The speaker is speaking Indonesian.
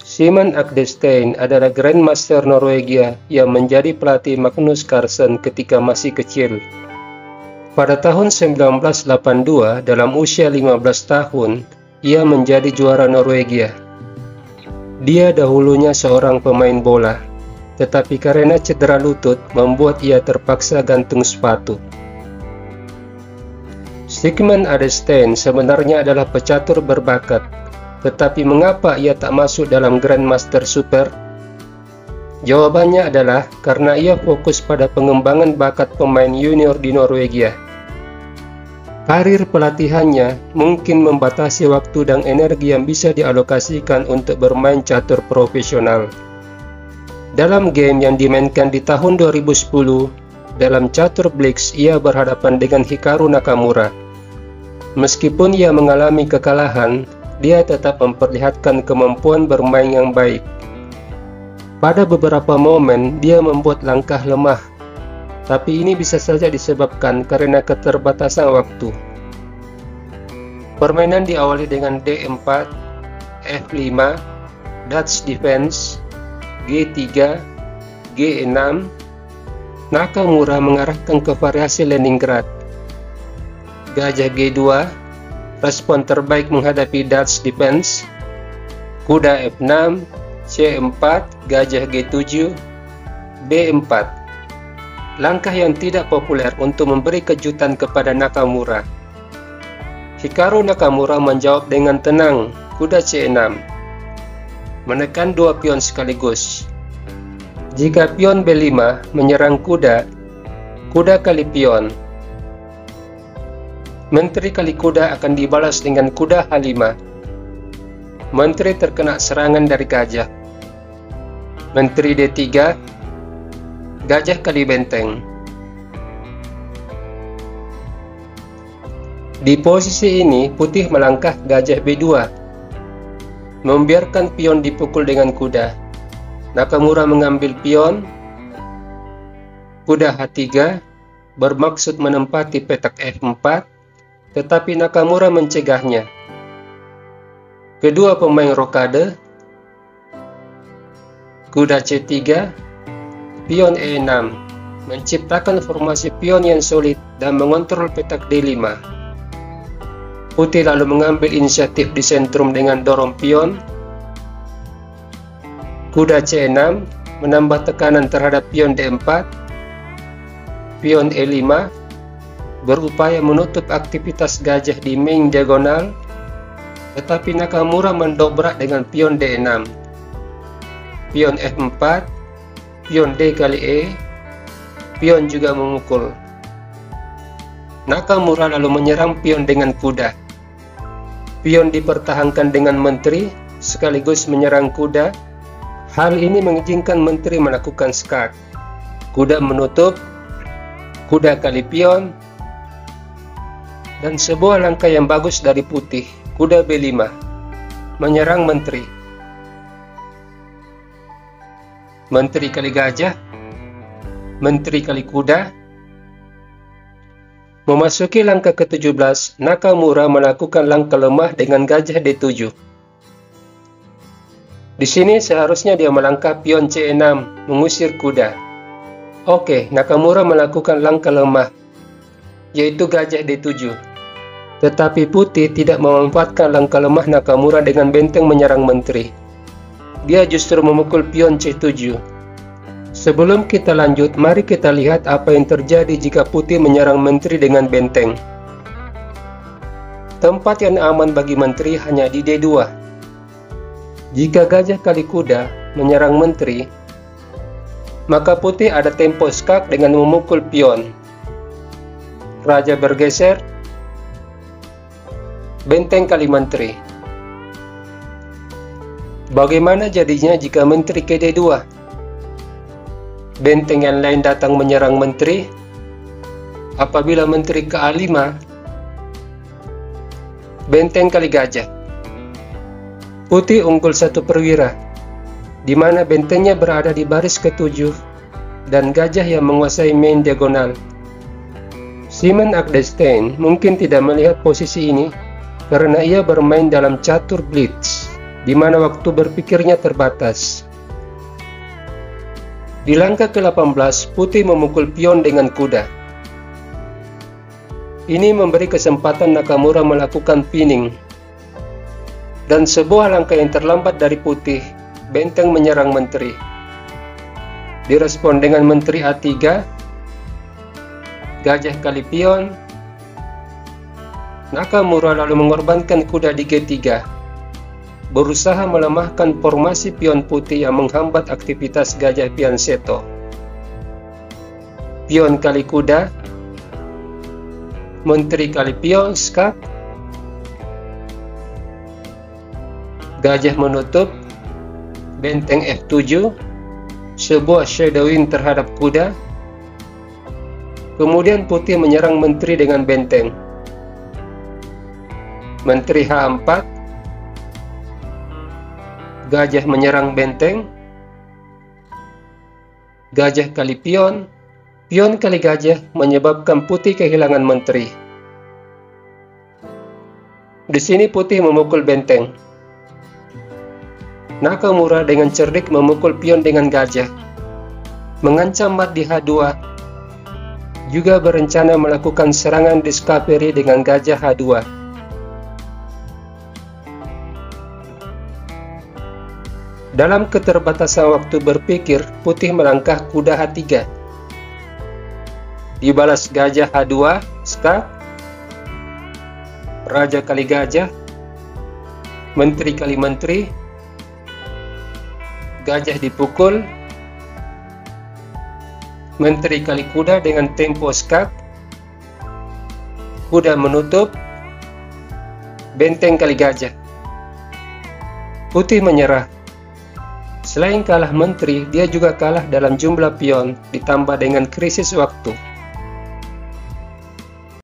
Simon Agdestein adalah Grandmaster Norwegia yang menjadi pelatih Magnus Carlsen ketika masih kecil. Pada tahun 1982, dalam usia 15 tahun, ia menjadi juara Norwegia. Dia dahulunya seorang pemain bola, tetapi karena cedera lutut membuat ia terpaksa gantung sepatu. Sigmund Agdestein sebenarnya adalah pecatur berbakat, tetapi mengapa ia tak masuk dalam Grandmaster Super? Jawabannya adalah karena ia fokus pada pengembangan bakat pemain junior di Norwegia. Karir pelatihannya mungkin membatasi waktu dan energi yang bisa dialokasikan untuk bermain catur profesional. Dalam game yang dimainkan di tahun 2010, dalam catur Blitz ia berhadapan dengan Hikaru Nakamura. Meskipun ia mengalami kekalahan, dia tetap memperlihatkan kemampuan bermain yang baik. Pada beberapa momen, dia membuat langkah lemah, tapi ini bisa saja disebabkan karena keterbatasan waktu. Permainan diawali dengan D4, F5, Dutch Defense, G3, G6. Nakamura mengarahkan ke variasi Leningrad. Gajah G2, respon terbaik menghadapi Dutch Defense. Kuda F6, C4, Gajah G7, B4. Langkah yang tidak populer untuk memberi kejutan kepada Nakamura. Hikaru Nakamura menjawab dengan tenang, kuda C6. Menekan dua pion sekaligus. Jika pion B5 menyerang kuda, kuda kali pion. Menteri kali kuda akan dibalas dengan kuda H5. Menteri terkena serangan dari gajah. Menteri D3, gajah kali benteng. Di posisi ini, putih melangkah gajah B2, membiarkan pion dipukul dengan kuda. Nakamura mengambil pion. Kuda H3 bermaksud menempati petak F4, tetapi Nakamura mencegahnya. Kedua pemain rokade. Kuda C3, pion E6, menciptakan formasi pion yang solid dan mengontrol petak D5. Putih lalu mengambil inisiatif di sentrum dengan dorong pion. Kuda C6 menambah tekanan terhadap pion D4. Pion E5 berupaya menutup aktivitas gajah di main diagonal, tetapi Nakamura mendobrak dengan pion D6. Pion F4, pion D kali E, pion juga memukul. Nakamura lalu menyerang pion dengan kuda. Pion dipertahankan dengan menteri, sekaligus menyerang kuda. Hal ini mengizinkan menteri melakukan skak. Kuda menutup, kuda kali pion, dan sebuah langkah yang bagus dari putih, kuda B5, menyerang menteri. Menteri kali gajah, menteri kali kuda. Memasuki langkah ke-17, Nakamura melakukan langkah lemah dengan gajah D7. Di sini seharusnya dia melangkah pion C6, mengusir kuda. Oke, Nakamura melakukan langkah lemah, yaitu gajah D7. Tetapi putih tidak memanfaatkan langkah lemah Nakamura dengan benteng menyerang menteri. Dia justru memukul pion C7. Sebelum kita lanjut, mari kita lihat apa yang terjadi jika putih menyerang menteri dengan benteng. Tempat yang aman bagi menteri hanya di D2. Jika gajah kali kuda menyerang menteri, maka putih ada tempo skak dengan memukul pion. Raja bergeser, benteng kali menteri. Bagaimana jadinya jika menteri ke D2? Benteng yang lain datang menyerang menteri. Apabila menteri ke A5, benteng kali gajah. Putih unggul 1 perwira, di mana bentengnya berada di baris ke-7 dan gajah yang menguasai main diagonal. Simon Agdestein mungkin tidak melihat posisi ini karena ia bermain dalam catur Blitz. di mana waktu berpikirnya terbatas. Di langkah ke-18, putih memukul pion dengan kuda. Ini memberi kesempatan Nakamura melakukan pinning. Dan sebuah langkah yang terlambat dari putih, benteng menyerang menteri. Direspon dengan menteri A3, gajah kali pion. Nakamura lalu mengorbankan kuda di G3, berusaha melemahkan formasi pion putih yang menghambat aktivitas gajah Fianchetto. Pion kali kuda, menteri kali pion, skak. Gajah menutup, benteng F7, sebuah shadowing terhadap kuda. Kemudian putih menyerang menteri dengan benteng. Menteri H4, gajah menyerang benteng. Gajah kali pion, pion kali gajah menyebabkan putih kehilangan menteri. Di sini putih memukul benteng. Nakamura dengan cerdik memukul pion dengan gajah, mengancam mat di H2, juga berencana melakukan serangan discovery dengan gajah H2. Dalam keterbatasan waktu berpikir, putih melangkah kuda H3. Dibalas gajah H2, skak. Raja kali gajah, menteri kali menteri. Gajah dipukul, menteri kali kuda dengan tempo skak. Kuda menutup, benteng kali gajah. Putih menyerah. Selain kalah menteri, dia juga kalah dalam jumlah pion, ditambah dengan krisis waktu.